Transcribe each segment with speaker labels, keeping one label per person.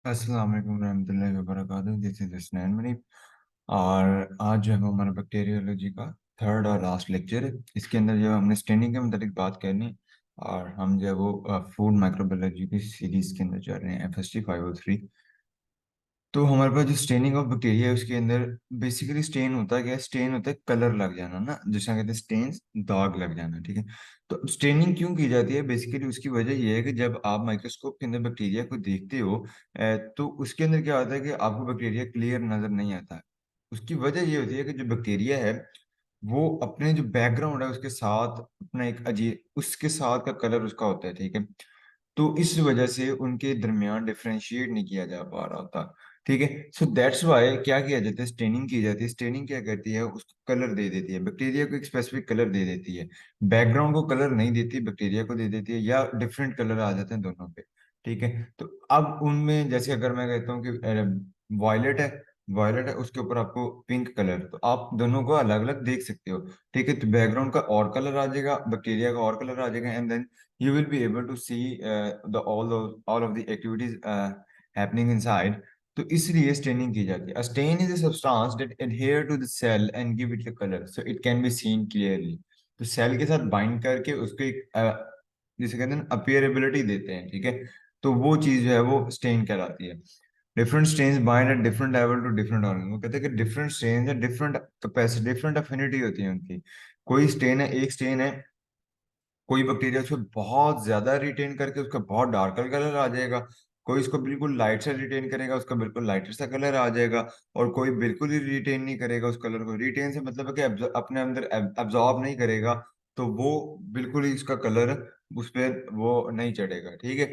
Speaker 1: अस्सलाम वालेकुम रहमतुल्लाहि व बरकातहू। दिस इज हसनैन मनीप। और आज जो है वो हमारा बैक्टीरियोलॉजी का थर्ड और लास्ट लेक्चर है। इसके अंदर जो है हमने स्टेनिंग के मुताबिक बात करनी है। और हम जो है वो फूड माइक्रोबायोलॉजी की सीरीज के अंदर चल रहे हैं, FST 503। तो हमारे पास जो स्टेनिंग ऑफ बैक्टीरिया है उसके अंदर बेसिकली स्टेन होता है क्या? स्टेन होता है कलर लग जाना ना, जिसे कहते हैं स्टेन्स, दाग लग जाना। ठीक है। तो स्टेनिंग क्यों की जाती है? बेसिकली उसकी वजह यह है कि जब आप माइक्रोस्कोप के अंदर बैक्टीरिया को देखते हो तो उसके अंदर क्या होता है कि आपको बैक्टीरिया क्लियर नजर नहीं आता है। उसकी वजह ये होती है कि जो बैक्टीरिया है वो अपने जो बैकग्राउंड है उसके साथ अपना एक अजीब उसके साथ का कलर उसका होता है। ठीक है। तो इस वजह से उनके दरमियान डिफरेंशिएट नहीं किया जा पा रहा था। ठीक है। सो दैट्स वाई क्या किया जाता है, स्टेनिंग की जाती है। स्टेनिंग क्या करती है, उसको कलर दे देती है, बैक्टीरिया को एक स्पेसिफिक कलर दे देती है। बैकग्राउंड को कलर नहीं देती, बैक्टीरिया को दे देती है, या डिफरेंट कलर आ जाते हैं दोनों पे। ठीक है। तो अब उनमें जैसे अगर मैं कहता हूँ कि वॉयलेट है, वॉयलेट है उसके ऊपर आपको पिंक कलर, तो आप दोनों को अलग अलग देख सकते हो। ठीक है। तो बैकग्राउंड का और कलर आ जाएगा, बैक्टीरिया का और कलर आ जाएगा, and then you will be able to see the all of the activities happening inside. तो इसलिए स्टेनिंग की जाती है। A stain is a substance that adhere to the cell and give it a color, so it can be seen clearly. तो cell के साथ bind करके उसको एक जिसे कहते हैं अपियरेबिलिटी देते हैं। ठीक है। तो वो चीज जो है वो स्टेन कहलाती है। Different stains bind at different level to different organ. वो कहते हैं कि डिफरेंट स्टेन्स है, डिफरेंट कैपेसिटी, डिफरेंट अफिनिटी होती है उनकी। कोई स्टेन है, एक स्टेन है, कोई बैक्टीरिया उसको बहुत ज्यादा रिटेन करके उसका बहुत डार्कर कलर आ जाएगा। कोई इसको बिल्कुल लाइट से रिटेन करेगा, उसका बिल्कुल लाइटर सा कलर आ जाएगा। और कोई बिल्कुल ही रिटेन नहीं करेगा उस कलर को। रिटेन से मतलब है कि अपने अंदर एब्जॉर्ब नहीं करेगा, तो वो बिल्कुल ही इसका कलर उस पर वो नहीं चढ़ेगा। ठीक है।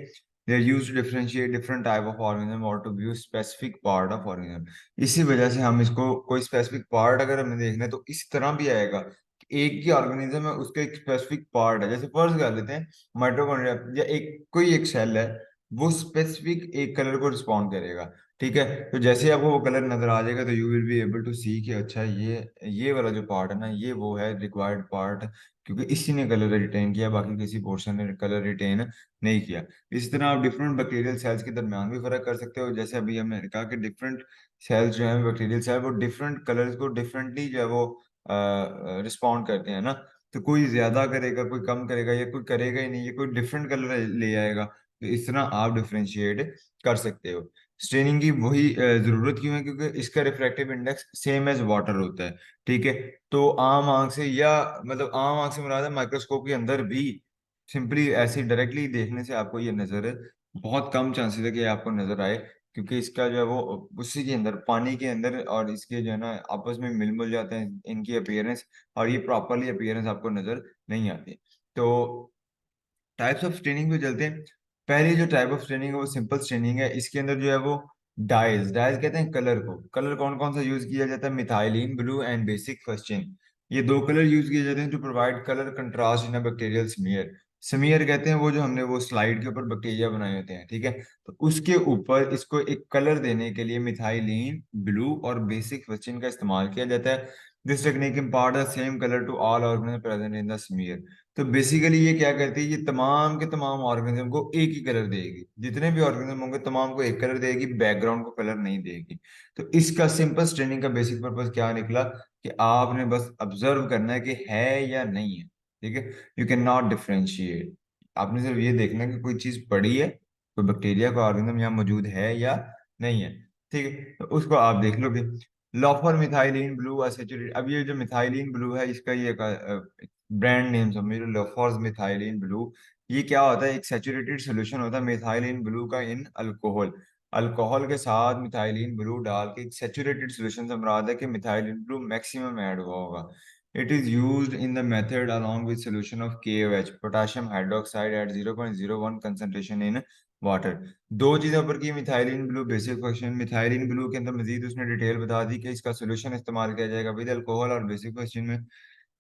Speaker 1: They are use to differentiate different type of organism और to view specific part of organism. इसी वजह से हम इसको कोई स्पेसिफिक पार्ट अगर हमें देखना है तो इस तरह भी आएगा। एक ही ऑर्गेनिज्म है, उसका एक स्पेसिफिक पार्ट है। जैसे फर्ज कर लेते हैं माइटोकॉन्ड्रिया, या एक कोई एक सेल है, वो स्पेसिफिक एक कलर को रिस्पॉन्ड करेगा। ठीक है। तो जैसे ही आपको वो कलर नजर आ जाएगा तो you will be able to see कि अच्छा ये वाला जो पार्ट है ना, ये वो है रिक्वायर्ड पार्ट, क्योंकि इसी ने कलर रिटेन किया, बाकी किसी पोर्शन ने कलर रिटेन नहीं किया। इसी तरह आप डिफरेंट बैक्टीरियल सेल्स के दरमियान भी फर्क कर सकते हो। जैसे अभी हमने कहा कि डिफरेंट सेल्स जो है बैक्टीरियल सेल, वो डिफरेंट कलर्स को डिफरेंटली जो है वो रिस्पॉन्ड करते हैं ना। तो कोई ज्यादा करेगा, कोई कम करेगा, या कोई करेगा ही नहीं, या कोई डिफरेंट कलर ले आएगा। तो इस तरह आप डिफरेंशिएट कर सकते हो। स्ट्रेनिंग की वही जरूरत क्यों है, क्योंकि इसका refractive index same as water होता है। ठीक है। तो आम आंख से, या मतलब आम आंख से मुराद है माइक्रोस्कोप के अंदर भी सिंपली ऐसे डायरेक्टली देखने से आपको ये नजर, बहुत कम चांसेस है कि आपको नजर आए, क्योंकि इसका जो है वो उसी के अंदर, पानी के अंदर, और इसके जो है ना आपस में मिल मिल जाते हैं इनकी अपीयरेंस, और ये प्रॉपरली अपीयरेंस आपको नजर नहीं आती। तो टाइप्स ऑफ स्टेनिंग पे चलते हैं। पहली जो टाइप ऑफ स्टेनिंग है वो सिंपल स्टेनिंग है। इसके अंदर जो है वो डाइज डाइज कहते हैं कलर को। कलर कौन कौन सा यूज किया जाता है? Methylene blue and basic fuchsin. ये दो कलर यूज किए जाते हैं to provide colour contrast in a bacterial smear. Smear कहते हैं वो जो हमने वो स्लाइड के ऊपर बैक्टीरिया बनाए होते हैं। ठीक है। तो उसके ऊपर इसको एक कलर देने के लिए मिथाइलिन ब्लू और बेसिक फर्स्टिन का इस्तेमाल किया जाता है। This technique impart the same colour to all organism present in the smear. तो बेसिकली ये क्या करती है, ये तमाम के तमाम ऑर्गेनिज्म को एक ही कलर देगी। जितने भी ऑर्गेनिज्म होंगे तमाम को एक कलर देगी, बैकग्राउंड को कलर नहीं देगी। तो इसका सिंपल स्टेनिंग का बेसिक पर्पस क्या निकला, कि आपने बस ऑब्जर्व करना है कि है या नहीं है। ठीक है। You can not differentiate. आपने सिर्फ ये देखना है कि कोई चीज पड़ी है, कोई बैक्टीरिया का ऑर्गेनिज्म यहाँ मौजूद है या नहीं है। ठीक है। तो उसको आप देख लोगे। लॉफर मिथाइलिन ब्लू असेचुरेट। अब ये जो मिथाइलिन ब्लू है, इसका ये ब्रांड नेम समझ लो, लॉफर्स मिथाइलिन ब्लू। ये क्या होता है, एक सैचुरेटेड सॉल्यूशन होता है मिथाइलिन ब्लू का इन अल्कोहल। अल्कोहल के साथ मिथाइलिन ब्लू डाल के एक सैचुरेटेड सॉल्यूशन से मुराद है कि मिथाइलिन ब्लू मैक्सिमम ऐड हुआ होगा। It is used in the method along with solution of KOH potassium hydroxide eight 0.01 concentration in water. दो चीजों पर की methylene blue basic question. Methylene blue के अंदर मजीद उसने डिटेल बता दी कि इसका सोल्यूशन इस्तेमाल किया जाएगा विद अल्कोहल, और बेसिक क्वेश्चन में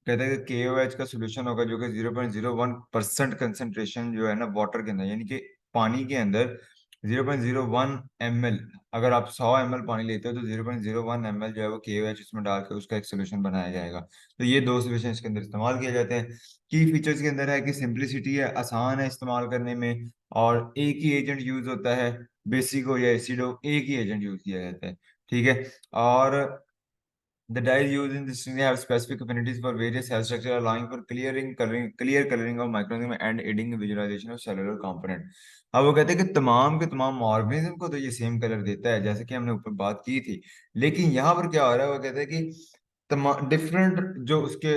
Speaker 1: कहते हैं कि KOH का सोल्यूशन होगा जो कि 0.01% कंसेंट्रेशन जो है ना वाटर के अंदर, यानी कि पानी के अंदर 0.01 ml, अगर आप 100 ml पानी लेते हो तो 0.01 ml जो है वो KOH उसमें डाल के उसका एक सोल्यूशन बनाया जाएगा। तो ये दो सोल्यूशन इसके अंदर इस्तेमाल किए जाते हैं। की फीचर्स के अंदर है कि सिंपलिसिटी है, आसान है इस्तेमाल करने में, और एक ही एजेंट यूज होता है, बेसिक हो या एसिड हो, एक ही एजेंट यूज किया जाता है। ठीक है। और the dyes used in this string have specific affinities for various cell structure, allowing for clear coloring of microorganism and aiding visualization of cellular component. अब वो कहते हैं कि तमाम के तमाम ऑर्गेनिज्म को तो ये सेम कलर देता है, जैसे कि हमने ऊपर बात की थी। लेकिन यहाँ पर क्या हो रहा है, वो कहते हैं कि तमाम डिफरेंट जो उसके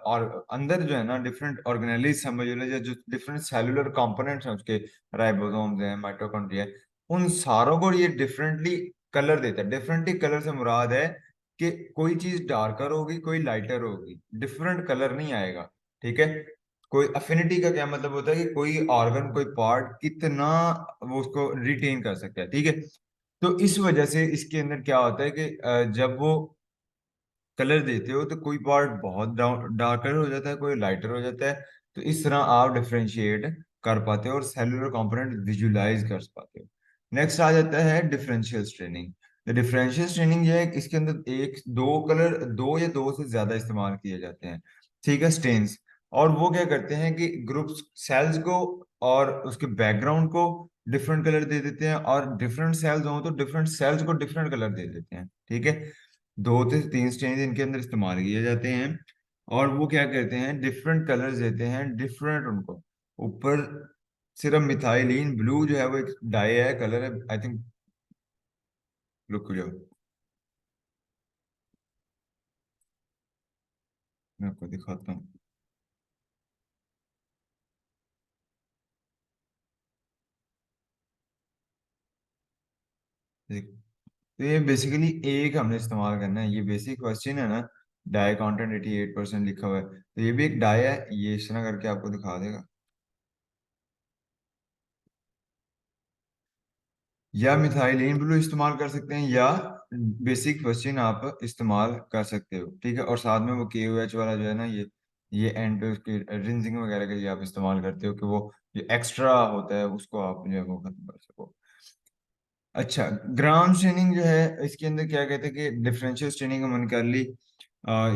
Speaker 1: और अंदर जो है ना, डिफरेंट ऑर्गेनेलिज समझ लो, जो डिफरेंट सेलुलर कंपोनेंट्स हैं उसके, राइबोसोम्स हैं, माइटोकॉन्ड्रिया है, उन सारों को ये डिफरेंटली कलर देता है। डिफरेंटली कलर से मुराद है कि कोई चीज डार्कर होगी, कोई लाइटर होगी, डिफरेंट कलर नहीं आएगा। ठीक है। कोई अफिनिटी का क्या मतलब होता है कि कोई ऑर्गन, कोई पार्ट कितना वो उसको रिटेन कर सकता है। ठीक है। तो इस वजह से इसके अंदर क्या होता है कि जब वो कलर देते हो तो कोई पार्ट बहुत डार्कर हो जाता है, कोई लाइटर हो जाता है। तो इस तरह आप डिफरेंशिएट कर पाते हो और सेलुलर कंपोनेंट विजुलाइज कर पाते हो। नेक्स्ट आ जाता है differential staining. The differential staining ये है कि इसके अंदर एक दो कलर, दो या दो से ज्यादा इस्तेमाल किए जाते हैं। ठीक है, स्टेन्स। और वो क्या करते हैं कि ग्रुप्स सेल्स को और उसके बैकग्राउंड को डिफरेंट कलर दे देते हैं, और डिफरेंट सेल्स हो तो डिफरेंट सेल्स को डिफरेंट कलर दे देते हैं। ठीक है। दो से तीन स्टेन्स इनके अंदर इस्तेमाल किए जाते हैं। और वो क्या करते हैं, डिफरेंट कलर्स देते हैं, डिफरेंट उनको ऊपर। सिर्फ मिथाइलिन ब्लू जो है वो एक डाई है, कलर है, आई थिंक। रुक जाओ, मैं आपको दिखाता हूँ। देख, तो ये बेसिकली एक हमने इस्तेमाल करना है, ये बेसिक क्वेश्चन है ना। डाई कंटेंट 88% लिखा हुआ है, तो ये भी एक डाई है, ये इस तरह करके आपको दिखा देगा। या मिथाइलिन ब्लू इस्तेमाल कर सकते हैं, या बेसिक क्वेश्चन आप इस्तेमाल कर सकते हो। ठीक है। और साथ में वो KOH वाला जो है ना, ये एंड पे उसके रिंजिंग वगैरह के लिए आप इस्तेमाल करते हो, कि वो जो एक्स्ट्रा होता है उसको आप जो है वो खत्म कर सको। अच्छा, ग्राम स्टेनिंग जो है इसके अंदर क्या कहते हैं कि डिफरेंशियल स्टेनिंग हमने कर ली।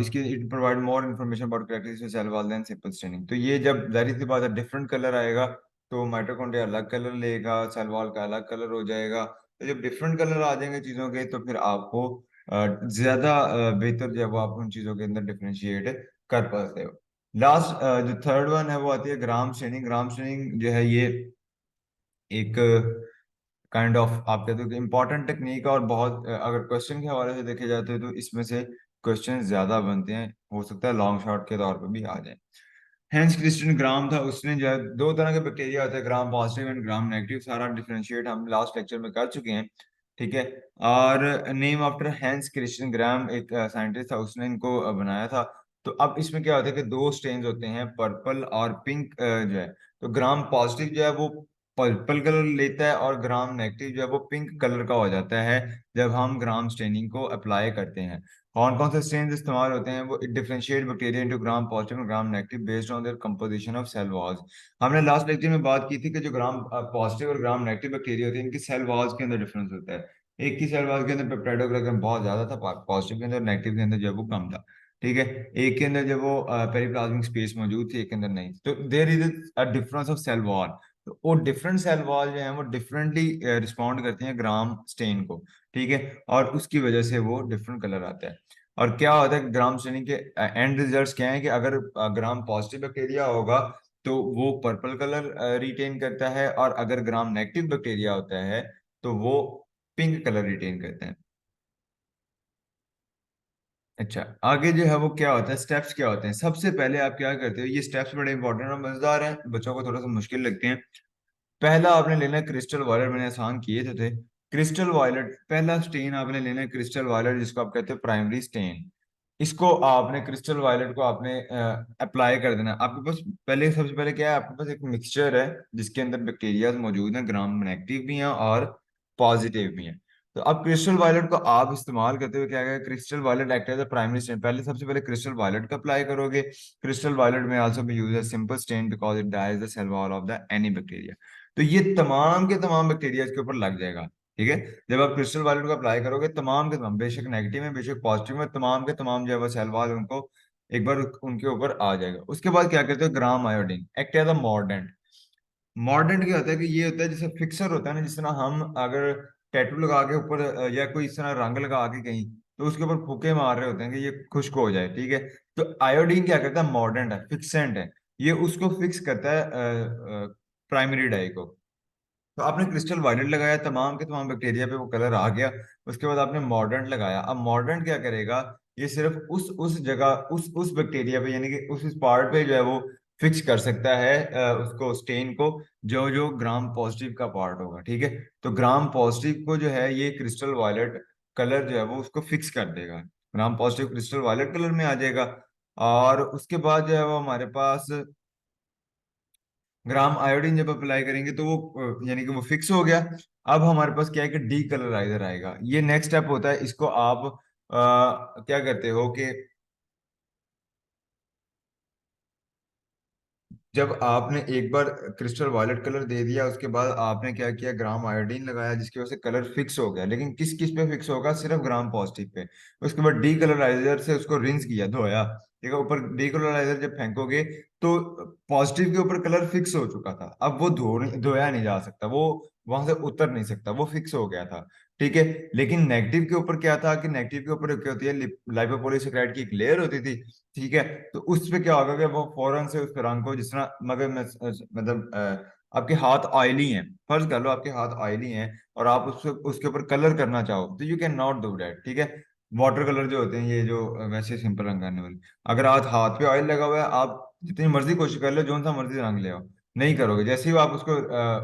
Speaker 1: इसके it provide more information about characteristics cell wall than simple staining. तो ये जब जाहिर सी बात है डिफरेंट कलर आएगा, तो माइटोकॉन्ड्रिया अलग कलर लेगा, सेल वॉल का अलग कलर हो जाएगा। तो जब डिफरेंट कलर आ जाएंगे चीजों के, तो फिर आपको ज्यादा बेहतर जो है वो आप उन चीजों के अंदर डिफरेंशिएट कर पाते हो। लास्ट जो थर्ड वन है वो आती है ग्राम स्टेनिंग। ग्राम स्टेनिंग जो है ये एक काइंड ऑफ आप कहते हो कि इम्पोर्टेंट टेक्निक है, और बहुत अगर क्वेश्चन के हवाले से देखे जाते हैं तो इसमें से क्वेश्चन ज्यादा बनते हैं, हो सकता है लॉन्ग शॉट के तौर पर भी आ जाए। हेंस क्रिस्टियन ग्राम था, उसने जो है दो तरह के बैक्टीरिया होते हैं, gram positive and gram negative, सारा डिफरेंशिएट हम लास्ट लेक्चर में कर चुके हैं। ठीक है। और नेम आफ्टर हेंस क्रिस्टियन ग्राम, एक साइंटिस्ट था, उसने इनको बनाया था। तो अब इसमें क्या होता है कि दो स्टेन्स होते हैं, पर्पल और पिंक जो है। तो ग्राम पॉजिटिव जो है वो पर्पल कलर लेता है, और ग्राम नेगेटिव जो है वो पिंक कलर का हो जाता है जब हम ग्राम स्टेनिंग को अप्लाई करते हैं। कौन कौन से स्ट्रेन इस्तेमाल होते हैं, वो differentiate bacteria into Gram positive और Gram negative based on their composition of cell walls. हमने लास्ट लेक्चर में बात की थी कि जो ग्राम पॉजिटिव और ग्राम नेगेटिव बैक्टीरिया होते हैं, इनकी सेल वॉल्स के अंदर डिफरेंस होता है। एक की सेल वॉल के अंदर पेप्टाइडोग्लाइकन बहुत ज्यादा था, पॉजिटिव के अंदर, नेगेटिव के अंदर जब वो कम था। ठीक है। एक के अंदर जब वो पेरिप्लाज्मिक स्पेस मौजूद थी, एक के अंदर नहीं थी। तो there is a difference of cell wall. तो वो डिफरेंट सेल वॉल जो है वो डिफरेंटली रिस्पॉन्ड करते हैं ग्राम स्टेन को। ठीक है। और उसकी वजह से वो डिफरेंट कलर आता है। और क्या होता है ग्राम स्टेनिंग के एंड रिजल्ट्स क्या है कि अगर ग्राम पॉजिटिव बैक्टीरिया होगा तो वो पर्पल कलर रिटेन करता है, और अगर ग्राम नेगेटिव बैक्टीरिया होता है तो वो पिंक कलर रिटेन करता है। अच्छा, आगे जो है वो क्या होता है, स्टेप्स क्या होते हैं। सबसे पहले आप क्या करते हो, ये स्टेप्स बड़े इंपॉर्टेंट और मजेदार हैं, बच्चों को थोड़ा सा मुश्किल लगते हैं। पहला आपने लेना है क्रिस्टल वायलेट, मैंने आसान किए थे। क्रिस्टल वायलेट पहला स्टेन आपने लेना है, क्रिस्टल वायलेट जिसको आप कहते हैं प्राइमरी स्टेन। इसको आपने क्रिस्टल वायलेट को आपने अप्लाई कर देना है। आपके पास पहले, सबसे पहले क्या है, आपके पास एक मिक्सचर है जिसके अंदर बैक्टीरिया मौजूद हैं, ग्राम नेगेटिव भी हैं और पॉजिटिव भी हैं। तो अब क्रिस्टल वायलेट को आप इस्तेमाल करते हुए क्या करें, crystal violet act as a primary stain. पहले सबसे पहले क्रिस्टल वायलेट का अप्लाई करोगे। Crystal violet may also be use as simple stain because it dyes the cell wall of the any bacteria. तो ये तमाम के तमाम बैक्टीरिया इसके ऊपर लग जाएगा। ठीक है, जब आप क्रिस्टल वायलेट को अप्लाई करोगे, तमाम के तमाम, बेशक नेगेटिव है बेशक पॉजिटिव है, तमाम के तमाम जो है वो सेल वॉल उनको एक बार उनके ऊपर आ जाएगा। उसके बाद क्या करते हो, Gram iodine act as a mordant. Mordant क्या होता है कि ये होता है जैसे फिक्सर होता है ना, जिस तरह हम अगर टैटू लगा के ऊपर या कोई इस तरह रंग लगा के कहीं, तो उसके ऊपर फूके मार रहे होते हैं कि ये खुश्क हो जाए। ठीक है, तो आयोडीन क्या करता है, मॉर्डेंट है, फिक्सेंट है, ये उसको फिक्स करता है प्राइमरी डाई को। तो आपने क्रिस्टल वायलेट लगाया, तमाम के तमाम बैक्टीरिया पे वो कलर आ गया। उसके बाद आपने मॉर्डेंट लगाया। अब मॉर्डेंट क्या करेगा, ये सिर्फ उस जगह उस बैक्टीरिया पे यानी कि उस पार्ट पे जो है वो फिक्स कर सकता है उसको स्टेन को, जो जो ग्राम पॉजिटिव का पार्ट होगा। ठीक है, तो ग्राम पॉजिटिव को जो है ये क्रिस्टल वायलेट कलर जो है वो उसको फिक्स कर देगा। Gram positive crystal violet colour में आ जाएगा। और उसके बाद जो है वो हमारे पास ग्राम आयोडीन जब अप्लाई करेंगे तो वो यानी कि वो फिक्स हो गया। अब हमारे पास क्या है कि डी कलराइजर आएगा। ये नेक्स्ट स्टेप होता है, इसको आप क्या करते हो कि जब आपने एक बार क्रिस्टल वायलेट कलर दे दिया, उसके बाद आपने क्या किया, ग्राम आयोडीन लगाया, जिसकी वजह से कलर फिक्स हो गया। लेकिन किस किस पे फिक्स होगा, सिर्फ ग्राम पॉजिटिव पे। उसके बाद डी कलराइजर से उसको रिंस किया, धोया। ठीक है, ऊपर डी कलराइजर जब फेंकोगे तो पॉजिटिव के ऊपर कलर फिक्स हो चुका था, अब वो धोया नहीं जा सकता, वो वहां से उतर नहीं सकता, वो फिक्स हो गया था। ठीक है, लेकिन नेगेटिव के ऊपर क्या था कि नेगेटिव के ऊपर क्या होती है, लाइपोपॉलीसेकेराइड की एक लेयर होती थी। ठीक है, तो उस पे क्या होगा कि वो फौरन से उस रंग को, जिस तरह मगर मतलब आपके हाथ ऑयली हैं, फर्ज कर लो आपके हाथ ऑयली हैं और आप उसके उसके ऊपर कलर करना चाहो, तो you can not do that. ठीक है, वाटर कलर जो होते हैं, ये जो वैसे सिंपल रंग करने वाले, अगर आज हाथ पे ऑयल लगा हुआ है, आप जितनी मर्जी कोशिश कर लो जो सा मर्जी रंग ले आओ, नहीं करोगे। जैसे ही आप उसको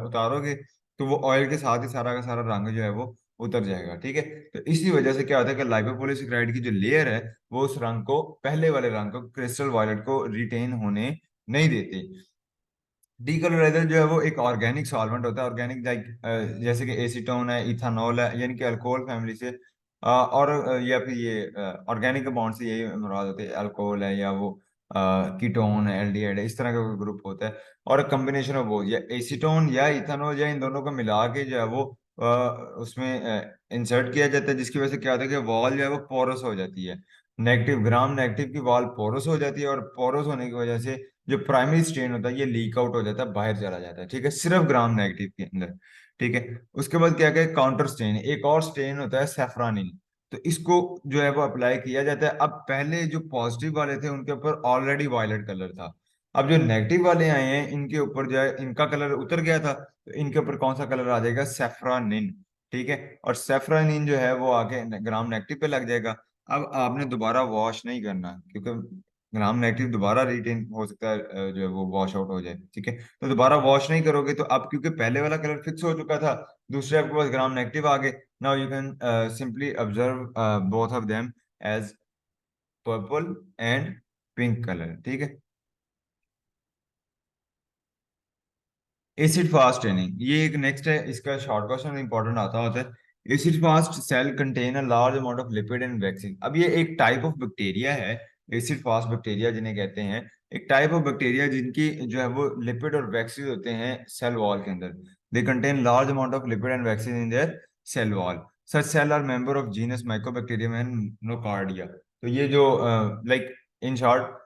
Speaker 1: उतारोगे, तो वो ऑयल के साथ ही सारा का सारा रंग जो है वो उतर जाएगा। ठीक है, तो इसी वजह से क्या होता है कि लाइपोपॉलीसेकेराइड की जो लेयर है, वो उस रंग को, पहले वाले रंग को, क्रिस्टल वायलेट को रिटेन होने नहीं देती। डीकलराइजर जो है वो एक ऑर्गेनिक सॉल्वेंट होता है, ऑर्गेनिक लाइक जैसे कि एसीटोन है, इथानॉल है, यानी कि अल्कोहल फैमिली से और या फिर ये ऑर्गेनिक कंपाउंड से यही मुराद होते हैं, अल्कोहल है या वो कीटोन है, एल्डिहाइड है, इस तरह का कोई ग्रुप होता है। और कम्बिनेशन ऑफ वो, या एसीटोन या इथानॉल, या इन दोनों को मिला के जो है वो अ, उसमें इंसर्ट किया जाता है, जिसकी वजह से क्या होता है कि वॉल जो है वो पोरस हो जाती है। नेगेटिव, ग्राम नेगेटिव की वॉल पोरस हो जाती है, और पोरस होने की वजह से जो प्राइमरी स्ट्रेन होता है ये लीक आउट हो जाता है, बाहर चला जाता है। ठीक है, सिर्फ ग्राम नेगेटिव के अंदर। ठीक है, उसके बाद क्या क्या काउंटर स्ट्रेन, एक और स्ट्रेन होता है सेफ्रानिन। तो इसको जो है वो अप्लाई किया जाता है। अब पहले जो पॉजिटिव वाले थे उनके ऊपर ऑलरेडी वायलेट कलर था, अब जो नेगेटिव वाले आए हैं इनके ऊपर जो है इनका कलर उतर गया था, तो इनके ऊपर कौन सा कलर आ जाएगा, सेफ्रानिन। ठीक है, और सेफ्रानिन जो है वो आके ग्राम नेगेटिव पे लग जाएगा। अब आपने दोबारा वॉश नहीं करना, क्योंकि ग्राम नेगेटिव दोबारा रिटेन हो सकता है जो है वो वॉश आउट हो जाए। ठीक है, तो दोबारा वॉश नहीं करोगे, तो अब क्योंकि पहले वाला कलर फिक्स हो चुका था, दूसरे आपके पास ग्राम नेगेटिव आ गए। Now you can simply observe both of them as purple and pink colour. ठीक है, एसिड फास्ट ट्रेनिंग ये एक नेक्स्ट है, इसका शॉर्ट क्वेश्चन इंपॉर्टेंट आता होता है। Acid fast cell contain a large amount of lipid and waxes. अब ये एक टाइप ऑफ बैक्टीरिया है, एसिड फास्ट बैक्टीरिया जिन्हें कहते हैं, एक टाइप ऑफ बैक्टीरिया जिनकी जो है वो लिपिड और वैक्सीन होते हैं सेल वॉल के अंदर। They contain large amount of lipid and waxes in their cell wall. Such cell are member of genus Mycobacterium and Nocardia. तो ये जो लाइक इन शॉर्ट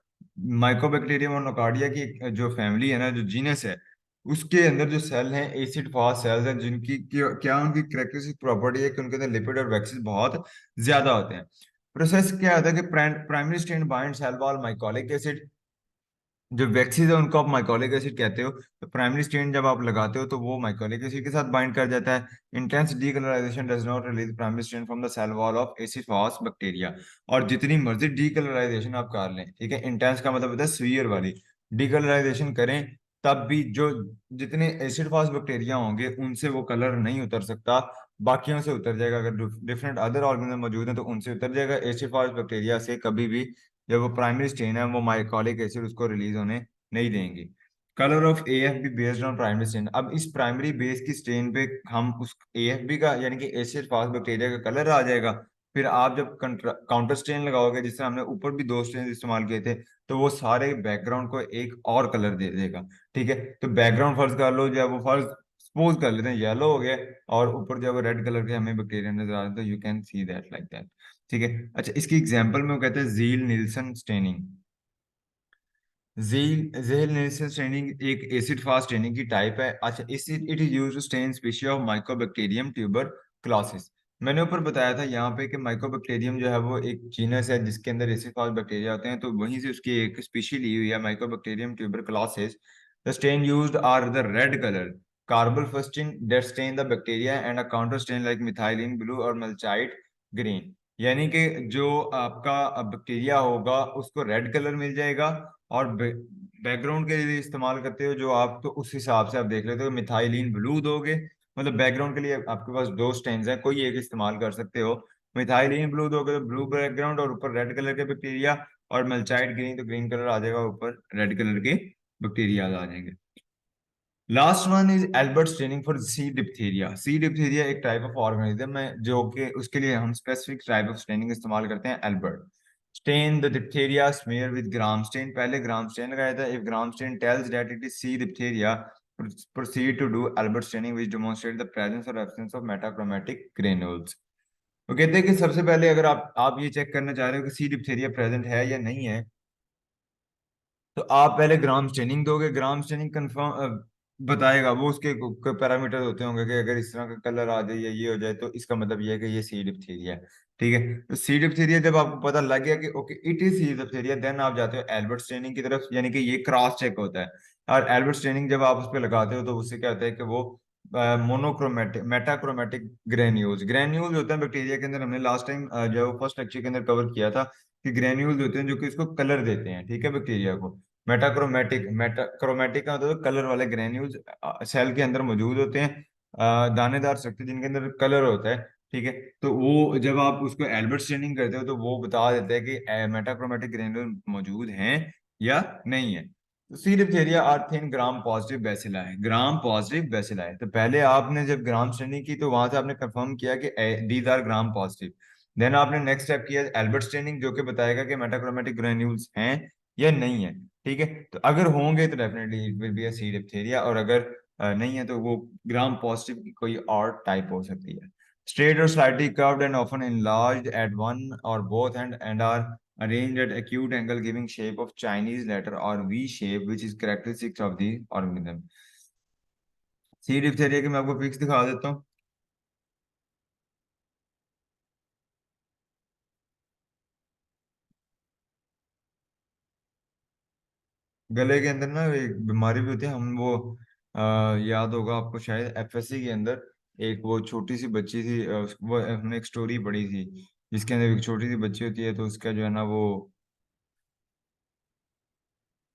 Speaker 1: माइकोबैक्टीरियम और नोकार्डिया की जो फैमिली है ना, जो जीनस है, उसके अंदर जो सेल हैं एसिड फास्ट सेल्स हैं, जिनकी क्या उनकी कैरेक्टरिस्टिक प्रॉपर्टी है कि उनके अंदर लिपिड और वैक्सीन बहुत ज्यादा होते हैं। प्रोसेस क्या होता है कि primary stain bind cell wall mycolic acid, जो वैक्सीन है उनको आप माइकोलिक एसिड कहते हो। तो प्राइमरी स्ट्रेन जब आप लगाते हो तो वो माइकोलिक एसिड के साथ बाइंड कर जाता है। Intense decolourization does not release primary stain from the cell wall of acid fast bacteria. और जितनी मर्जी डीकलराइजेशन आप कर लें, ठीक है, इंटेंस का मतलब होता है सीवियर वाली, डीकलराइजेशन करें, तब भी जो जितने एसिड फास्ट बैक्टीरिया होंगे उनसे वो कलर नहीं उतर सकता। बाकियों से उतर जाएगा, अगर डिफरेंट अदर ऑर्गेनिज्म मौजूद हैं तो उनसे उतर जाएगा, एसिड फास्ट बैक्टीरिया से कभी भी जब वो प्राइमरी स्टेन है वो माइकोलिक एसिड उसको रिलीज होने नहीं देंगे। Colour of AFB based on primary stain. अब इस प्राइमरी बेस की स्टेन पे हम उस एएफबी का यानी कि एसिड फास्ट बैक्टीरिया का कलर आ जाएगा। फिर आप जब काउंटर स्टेन लगाओगे, जिस तरह हमने ऊपर भी दो स्टेन इस्तेमाल किए थे, तो वो सारे बैकग्राउंड को एक और कलर दे देगा। ठीक है, तो बैकग्राउंड फर्ज कर लो जो है वो फर्ज सपोज कर लेते हैं येलो हो गया, और ऊपर जो रेड कलर के हमें बैक्टीरिया नजर आ रहे हैं, तो you can see that like that. ठीक है। अच्छा, इसकी एग्जांपल में वो कहते हैं Ziehl Neelsen staining. Ziehl Neelsen staining एक एसिड फास्ट स्टेनिंग की टाइप है। अच्छा, इस it is used to stain species of Mycobacterium tuberculosis. मैंने ऊपर बताया था यहाँ पे कि माइकोबैक्टीरियम जो है वो एक जीनस है जिसके अंदर एसिड फास्ट बैक्टीरिया होते हैं, तो वहीं से उसकी एक स्पीशी ली हुई है Mycobacterium tuberculosis. The stain used are the red colour carbolfuchsin that stain the bacteria and a counter stain like methylene blue और मल्चाइट ग्रीन। यानी कि जो आपका बैक्टीरिया होगा उसको रेड कलर मिल जाएगा, और बैकग्राउंड के लिए इस्तेमाल करते हो जो आप, तो उस हिसाब से आप देख लेते हो मिथाइलिन ब्लू दोगे, मतलब बैकग्राउंड के लिए आपके पास दो स्टेन्स हैं, कोई एक इस्तेमाल कर सकते हो। मिथाइलिन ब्लू दोगे तो ब्लू बैकग्राउंड और ऊपर रेड कलर के बैक्टीरिया, और मल्चाइट ग्रीन तो ग्रीन कलर आ जाएगा, ऊपर रेड कलर के बैक्टीरिया आ जाएंगे। Last one is Albert staining for C diphtheria. C diphtheria एक टाइप ऑफ ऑर्गेनिज्म है जो कि उसके लिए हम स्पेसिफिक टाइप ऑफ स्टेनिंग इस्तेमाल करते हैं, Albert stain the diphtheria smear with gram stain. पहले ग्राम स्टेन लगाया था। If gram stain tells that it is C diphtheria, proceed to do Albert staining which demonstrate the presence or absence of metachromatic granules। वो कहते हैं कि सबसे पहले अगर आप ये चेक करना चाह रहे हो कि सी डिप्थीरिया प्रेजेंट है या नहीं है, तो आप पहले ग्राम स्टेनिंग दोगे। ग्राम स्टेनिंग कंफर्म बताएगा, वो उसके पैरामीटर होते होंगे कि अगर इस तरह का कलर आ जाए या ये हो जाए तो इसका मतलब ये है कि ये सी डिप्थीरिया है। ठीक है, तो सी डिप्थीरिया जब आपको पता लग गया कि okay it is C diphtheria, then आप जाते हो एल्बर्ट स्टेनिंग की तरफ, यानी कि ये क्रॉस चेक होता है। और एल्बर्ट स्टेनिंग जब आप उस पर लगाते हो तो उससे क्या होता है कि वो मोनोक्रोमेटिक मेटाक्रोमेटिक ग्रेन्यूल्स ग्रेन्यूल्स होते हैं बैक्टीरिया के अंदर। हमने लास्ट टाइम जो फर्स्ट लेक्चर के अंदर कवर किया था कि ग्रेन्यूल्स होते हैं जो कि इसको कलर देते हैं, ठीक है, बैक्टीरिया को। मेटाक्रोमेटिक का मतलब कलर वाले ग्रेन्यूल्स सेल के अंदर मौजूद होते हैं, दानेदार स्ट्रक्चर जिनके अंदर कलर होता है। ठीक है, तो वो जब आप उसको एल्बर्ट स्टेनिंग करते हो तो वो बता देता है कि मेटाक्रोमेटिक ग्रेन्यूल मौजूद हैं या नहीं है। तो C diphtheria are thin Gram positive bacilli है, ग्राम पॉजिटिव बैसिला है। तो पहले आपने जब ग्राम स्टेनिंग की तो वहां से आपने कंफर्म किया कि these are gram positive. Then आपने नेक्स्ट स्टेप किया एल्बर्ट स्टेनिंग, जो कि बताएगा कि मेटाक्रोमेटिक ग्रेन्यूल्स हैं या नहीं है। ठीक है, तो अगर होंगे तो definitely it will be a C diphtheria, और अगर नहीं है तो वो ग्राम पॉजिटिव की कोई और टाइप हो सकती है। Straight or slightly curved and often enlarged at one or both end and are arranged at acute angle giving shape of Chinese letter or V shape which is characteristics of the organism। C diphtheria की मैं आपको pics दिखा देता हूँ। गले के अंदर ना एक बीमारी भी होती है, हम वो याद होगा आपको शायद एफएससी के अंदर एक वो छोटी सी बच्ची थी, वो हमने एक स्टोरी पढ़ी थी जिसके अंदर एक छोटी सी बच्ची होती है, तो उसका जो है ना वो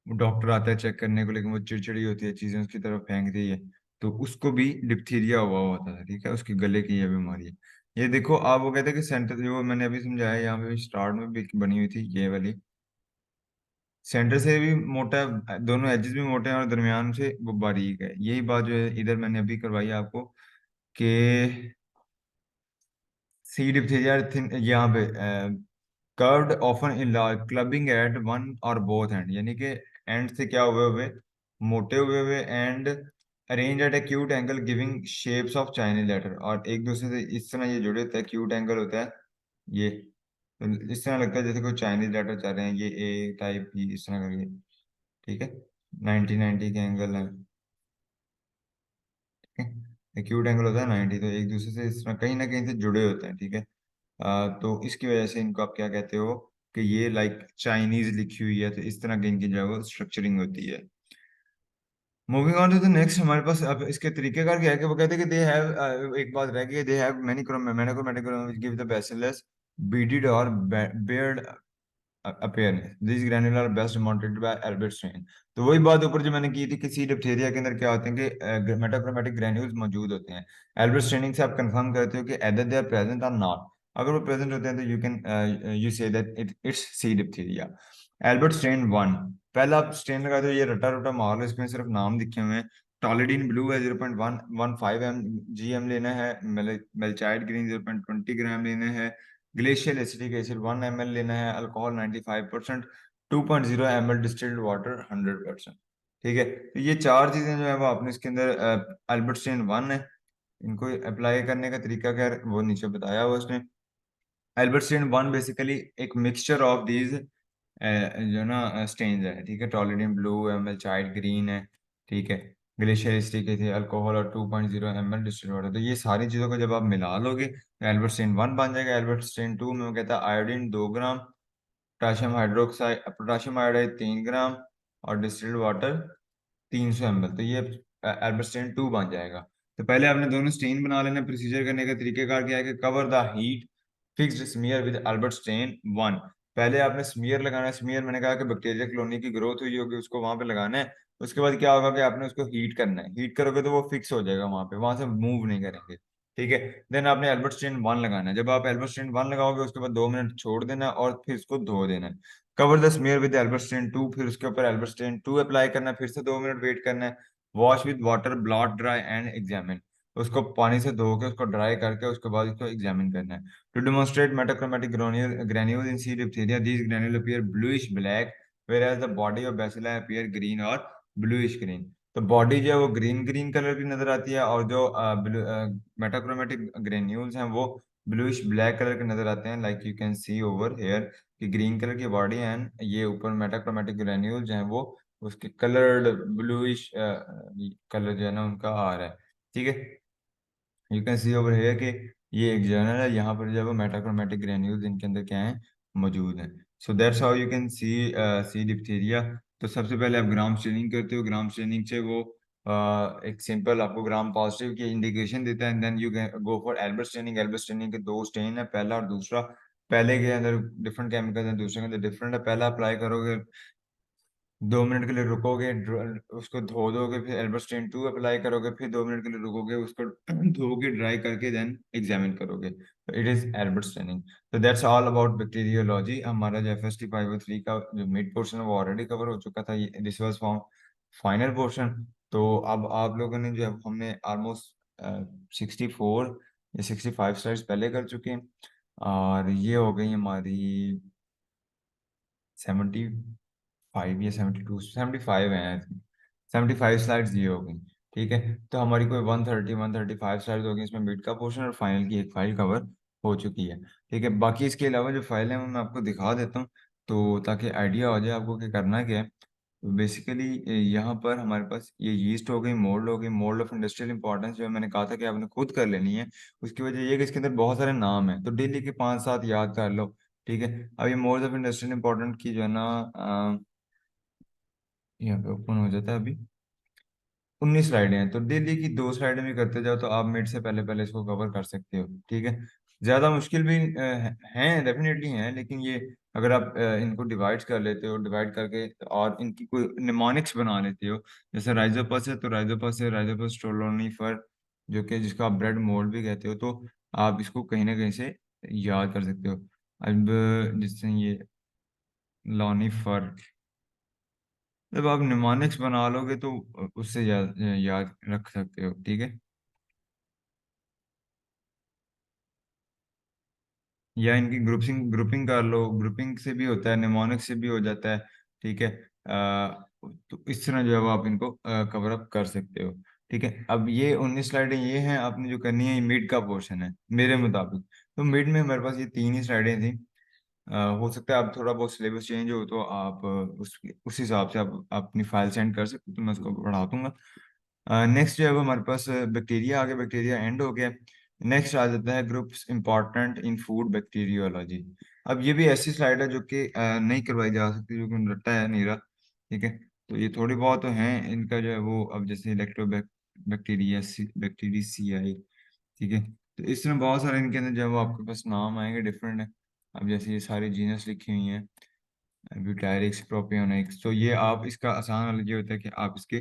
Speaker 1: डॉक्टर आता है चेक करने को, लेकिन वो चिड़चिड़ी होती है, चीजें उसकी तरफ फेंकती है, तो उसको भी डिप्थीरिया हुआ होता था। ठीक है, उसके गले की ये बीमारी है। ये देखो आप, वो कहते हैं कि सेंटर जो मैंने अभी समझाया यहाँ पे स्टार्ट में भी बनी हुई थी ये वाली, सेंटर से भी मोटा है, दोनों एजेस भी मोटे हैं और दरमियान से वो बारीक है। यही बात जो है इधर मैंने अभी करवाई है आपको कि सी डिप्थीरिया यहाँ पे curved often in large clubbing at one और बोथ एंड, यानी कि एंड से क्या हुए हुए, मोटे हुए हुए, and arrange at acute angle giving shapes of Chinese letter, और एक दूसरे से इस तरह ये जुड़े होते हैं, एक्यूट एंगल होता है ये, तो इस तरह लगता है जैसे कोई चाइनीज लेटर चल रहे हैं, ये ए टाइप की इस तरह करके। ठीक है, 90 90 के एंगल है। ठीक है, एक्यूट एंगल होता है 90, तो एक दूसरे से इस तरह कहीं ना कहीं से जुड़े होते हैं। ठीक है, तो इसकी वजह से इनको आप क्या कहते हो कि ये लाइक चाइनीज लिखी हुई है, तो इस तरह की इनकी जो है वो स्ट्रक्चरिंग होती है। Moving on to the next, हमारे पास अब इसके तरीकेकार क्या है कि वो कहते हैं कि दे हैव, एक बात रह गई, they have many monochromatic which give the bacillus beaded और barred appearance, this granular best demonstrated by Albert stain. तो वही बात ऊपर जो मैंने की थी कि सी डिप्थीरिया के अंदर क्या होते हैं कि मेटाक्रोमेटिक ग्रैन्यूल्स मौजूद होते हैं। एल्बर्ट स्टेनिंग से आप कंफर्म करते हो कि एदर दे आर प्रेजेंट और नॉट। अगर वो प्रेजेंट होते हैं तो you can you say that it's C diphtheria. Albert stain one, पहला आप स्टेन लगा दो, ये रटा रटा माहौल है, इसमें सिर्फ नाम लिखे हुए हैं। टॉलिडीन ब्लू है 0.115 GM लेना है, मेल्चाइड ग्रीन 0.20 ग्राम लेना है, ग्लेशियल एसिटिक एसिड 1 ml लेना है, अल्कोहल 95%, 2.0 ml डिस्टिल्ड वाटर 100%। ठीक है, तो ये चार चीजें जो है वो आपने इसके अंदर, एल्बर्टस्टाइन वन है, इनको अप्लाई करने का तरीका क्या है वो नीचे बताया हुआ उसने। एल्बर्टस्टाइन वन बेसिकली एक मिक्सचर ऑफ दीज जो ना स्टेन्स है, ठीक है, टॉलरेटिंग ब्लू, एमएल ग्रीन है, ठीक है, ग्लेशियर स्टिक थे, अल्कोहल और 2.0 ml डिस्टिल्ड वाटर। तो ये सारी चीजों को जब आप मिला लोगे तो एल्बर्टस्टाइन वन बन जाएगा। एल्बर्टस्टाइन टू में वो कहता है आयोडीन 2 ग्राम, पोटाशियम हाइड्रोक्साइड, पोटाशियम आयोडाइड 3 ग्राम, और डिस्टिल्ड वाटर 300 ml। तो ये एल्बर्टस्टाइन टू बन जाएगा। तो पहले आपने दोनों स्टेन बना लेना। प्रोसीजर करने का तरीकेकार क्या है कि cover the heat fixed smear with Albert stain one. पहले आपने स्मीयर लगाना है। स्मीयर मैंने कहा कि बैक्टीरिया कॉलोनी की ग्रोथ हुई होगी उसको वहां पे लगाना है। उसके बाद क्या होगा कि आपने उसको हीट करना है। हीट करोगे तो वो फिक्स हो जाएगा वहां पे, वहां से मूव नहीं करेंगे, ठीक है। देन आपने एल्बर्टस्टाइन वन लगाना है। जब आप एल्बर्टस्टाइन वन लगाओगे उसके बाद 2 मिनट छोड़ देना है और फिर इसको धो देना है। Cover the smear with Albert stain two, फिर उसके ऊपर एल्बर्टस्टाइन टू अप्लाई करना है, फिर से 2 मिनट वेट करना है। Wash with water, blot dry and examine. उसको पानी से धो के उसको ड्राई करके उसके बाद इसको एग्जामिन करना है। To demonstrate metachromatic granule in C diphtheria, these granule appear bluish black, whereas the body of bacilli appear green और bluish green। तो बॉडी जो है वो ग्रीन ग्रीन कलर की नजर आती है, और जो मेटाक्रोमेटिक ग्रेन्यूल्स हैं वो ब्लूइश ब्लैक कलर के नजर आते हैं, like you can C over here कि ग्रीन कलर की बॉडी एंड ये ऊपर मेटाक्रोमेटिक ग्रेन्यूल जो है वो उसके कलर्ड ब्लूइश कलर जो है ना उनका आ रहा है, ठीक है। You can C over here कि ये एक जर्नल है, यहाँ पर जो है वो मेटाक्रोमेटिक ग्रेन्यूल्स इनके अंदर क्या है, मौजूद है। So that's how you can see C diphtheria. तो सबसे पहले आप ग्राम स्टेनिंग करते हो। ग्राम स्टेनिंग से वो एक सिंपल आपको ग्राम पॉजिटिव की इंडिकेशन देता है। Then you go for Albert staining. Albert staining के दो स्टेन है, पहला और दूसरा। पहले के अंदर डिफरेंट केमिकल है, दूसरे के अंदर डिफरेंट है। पहला अप्लाई करोगे, 2 मिनट के लिए रुकोगे, उसको धो दोगे, फिर एल्बर्टस्टाइन टू अप्लाई करोगे, फिर 2 मिनट के लिए रुकोगे, उसको धो के ड्राई करके देन एग्जामिन करोगे। तो इट इज एल्बर्टस्टाइनिंग। तो दैट्स ऑल अबाउट बैक्टीरियोलॉजी। हमारा जो FST 503 का जो मिड पोर्शन है वो ऑलरेडी कवर हो चुका था। This was for final portion. तो अब आप लोगों ने जो है हमने ऑलमोस्ट 64 या 65 स्लाइड्स पहले कर चुके हैं, और ये हो गई हमारी 75 या 72, 75 है, 75 स्लाइड्स ये हो गई, ठीक है। तो हमारी कोई 130 135 स्लाइड्स हो गई, इसमें मिड का पोर्शन और फाइनल की एक फाइल कवर हो चुकी है, ठीक है। बाकी इसके अलावा जो फाइल है वो मैं आपको दिखा देता हूँ, तो ताकि आइडिया हो जाए आपको कि करना क्या है। तो बेसिकली यहाँ पर हमारे पास ये यीस्ट हो गई, मोल्ड हो गई। मोल्ड ऑफ इंडस्ट्रियल इंपॉर्टेंस जो है मैंने कहा था कि आपने खुद कर लेनी है। उसकी वजह ये है कि इसके अंदर बहुत सारे नाम है, तो डेली के 5-7 याद कर लो, ठीक है। अब ये मोल्ड ऑफ इंडस्ट्रियल इंपॉर्टेंट की जो है ना यहाँ पे ओपन हो जाता है अभी। 19 स्लाइडें हैं, तो डेली की 2 स्लाइडें भी करते जाओ तो आप मिड से पहले पहले इसको कवर कर सकते हो, ठीक है। ज्यादा मुश्किल भी हैं, डेफिनेटली हैं, लेकिन ये अगर आप इनको डिवाइड कर लेते हो, डिवाइड करके और इनकी कोई निमोनिक्स बना लेते हो, जैसे राइजोपस है तो राइजोपस है, राइजोपस स्टोलोनिफर, जो कि जिसको आप ब्रेड मोल्ड भी कहते हो, तो आप इसको कहीं ना कहीं से याद कर सकते हो। अब जिससे ये लॉनिफर, जब आप निमोनिक्स बना लोगे तो उससे याद रख सकते हो, ठीक है। या इनकी ग्रुपिंग ग्रुपिंग कर लो, ग्रुपिंग से भी होता है, निमोनिक्स से भी हो जाता है, ठीक है। तो इस तरह जो है वो आप इनको कवर अप कर सकते हो, ठीक है। अब ये 19 स्लाइडें ये हैं, आपने जो करनी है ये मिड का पोर्शन है मेरे मुताबिक। तो मिड में हमारे पास ये 3 ही स्लाइडें थी। हो सकता है आप थोड़ा बहुत सिलेबस चेंज हो तो आप उस हिसाब से आप अपनी फाइल सेंड कर सकते हो, तो मैं उसको बढ़ा दूंगा। नेक्स्ट जो है वो हमारे पास बैक्टीरिया आ गया, बैक्टीरिया एंड हो गया। नेक्स्ट आ जाता है groups important in food bacteriology. अब ये भी ऐसी स्लाइड है जो कि नहीं करवाई जा सकती, जो कि रट्टा है नीरा, ठीक है। तो ये थोड़ी बहुत तो हैं इनका जो है वो, अब जैसे बैक्टीरिया बैक्टीरियाई, ठीक है। तो इस तरह बहुत सारे इनके अंदर जो है वो आपके पास नाम आएंगे डिफरेंट है। अब जैसे ये सारी जीनस लिखी हुई हैं, ब्यूटायरिक्स, प्रोपियोनिक्स, तो ये आप इसका आसान वाला ये होता है कि आप इसके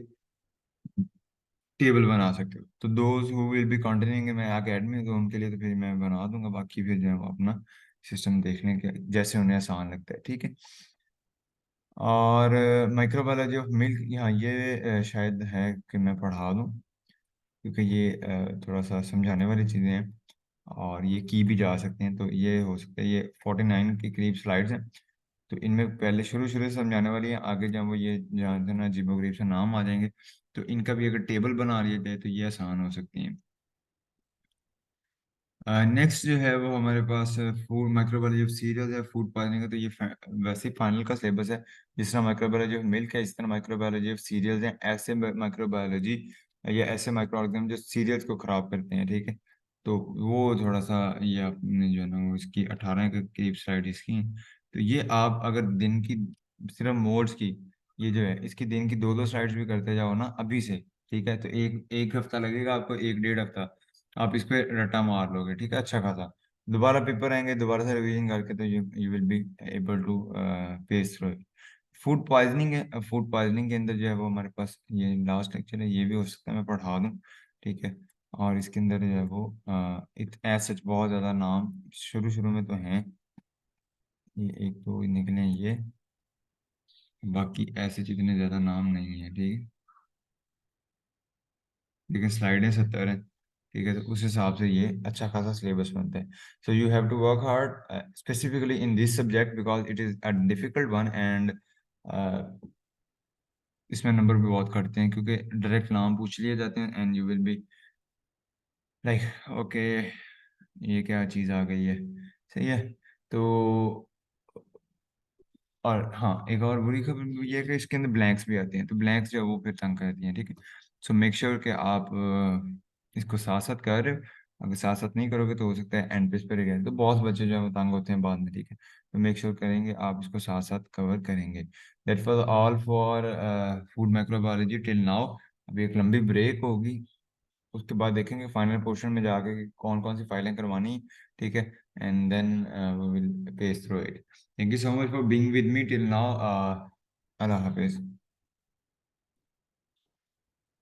Speaker 1: टेबल बना सकते हो। तो those who will be continuing मैं एकेडमी, तो उनके लिए तो फिर मैं बना दूंगा, बाकी फिर जो है वो अपना सिस्टम देखने के जैसे उन्हें आसान लगता है, ठीक है। और माइक्रोबायोलॉजी ऑफ मिल्क, यहाँ ये शायद है कि मैं पढ़ा दूँ, क्योंकि ये थोड़ा सा समझाने वाली चीज़ें हैं और ये की भी जा सकते हैं, तो ये हो सकता है। ये 49 के करीब स्लाइड्स हैं, तो इनमें पहले शुरू शुरू से समझाने वाली है, आगे जब वो ये जहाँ से ना अजीबोगरीब से नाम आ जाएंगे, तो इनका भी अगर टेबल बना लिया जाए तो ये आसान हो सकती है। नेक्स्ट जो है वो हमारे पास फूड माइक्रोबायोलॉजी ऑफ सीरियल्स है, फूड पॉइजनिंग है, तो ये वैसे ही फाइनल का सिलेबस है। जिस तरह माइक्रोबायोलॉजी ऑफ मिल्क है, इस तरह माइक्रोबायोलॉजी ऑफ सीरियल्स है, ऐसे माइक्रोबायोलॉजी या ऐसे माइक्रो ऑर्गेनिज्म जो सीरियल्स को खराब करते हैं, ठीक है। तो वो थोड़ा सा ये आपने जो है ना वो इसकी 18 के करीब स्लाइड इसकी हैं। तो ये आप अगर दिन की सिर्फ मोड्स की, ये जो है इसकी दिन की दो दो स्लाइड्स भी करते जाओ ना अभी से, ठीक है, तो एक एक हफ्ता लगेगा आपको, एक डेढ़ हफ्ता आप इस पे रट्टा मार लोगे, ठीक है, अच्छा खासा। दोबारा पेपर आएंगे, दोबारा से रिवीजन करके, तो you you will be able to pass through it. Food poisoning है, फूड पॉइजनिंग के अंदर जो है वो हमारे पास ये लास्ट लेक्चर है, ये भी हो सकता है मैं पढ़ा दूँ, ठीक है। और इसके अंदर जो है वो इत एज सच बहुत ज़्यादा नाम शुरू शुरू में तो हैं, ये एक दो निकले हैं ये, बाकी ऐसे जितने ज़्यादा नाम नहीं है, ठीक है। लेकिन स्लाइडें 70 हैं, ठीक है, तो उस हिसाब से ये अच्छा खासा सिलेबस बनता है। So you have to work hard specifically in this subject because it is a difficult one, and इसमें नंबर भी बहुत कटते हैं क्योंकि डायरेक्ट नाम पूछ लिए जाते हैं, and you will be like okay, ये क्या चीज़ आ गई है, सही है। तो और हाँ, एक और बुरी खबर भी ये है कि इसके अंदर ब्लैंक्स भी आते हैं, तो ब्लैंक्स जो है वो फिर तंग करती हैं, ठीक है। सो मेक श्योर कि आप इसको साथ साथ कर रहे हो। अगर साथ साथ नहीं करोगे तो हो सकता है एंड पेज पर रह गए, तो बहुत बच्चे जो है वो तंग होते हैं बाद में, ठीक है। तो मेक श्योर करेंगे आप इसको साथ साथ कवर करेंगे। That was all for food microbiology till now. अभी एक लंबी ब्रेक होगी, उसके बाद देखेंगे फाइनल पोर्शन में जाके कि कौन कौन सी फाइलें करवानी, ठीक है। And then we will pass through it. Thank you so much for being with me till now. अल्लाह हाफिज।